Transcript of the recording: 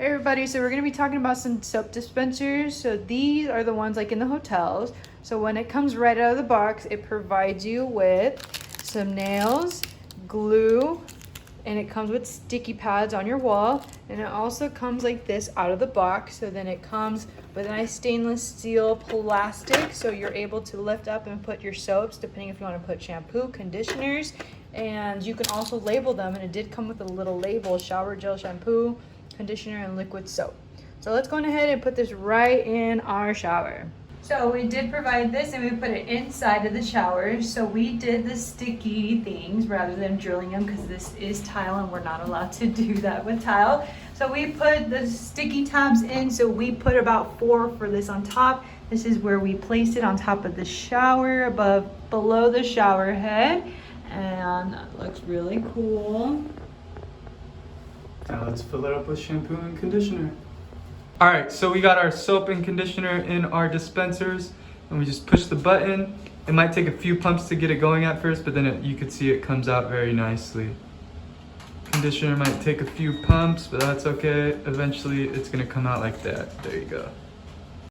everybody, so we're going to be talking about some soap dispensers. So these are the ones like in the hotels. So when it comes right out of the box, it provides you with some nails, glue, and it comes with sticky pads on your wall. And it also comes like this out of the box. So then it comes with a nice stainless steel plastic, so you're able to lift up and put your soaps, depending if you want to put shampoo, conditioners, and you can also label them. And it did come with a little label: shower gel, shampoo, conditioner, and liquid soap. So let's go ahead and put this right in our shower. So we did provide this, and we put it inside of the shower. So we did the sticky things rather than drilling them, because this is tile and we're not allowed to do that with tile. So we put the sticky tabs in. So we put about 4 for this on top. This is where we place it on top of the shower, below the shower head. And that looks really cool. Now let's fill it up with shampoo and conditioner. All right, so we got our soap and conditioner in our dispensers, and we just push the button. It might take a few pumps to get it going at first, but then you can see it comes out very nicely. Conditioner might take a few pumps, but that's okay. Eventually it's gonna come out like that. There you go.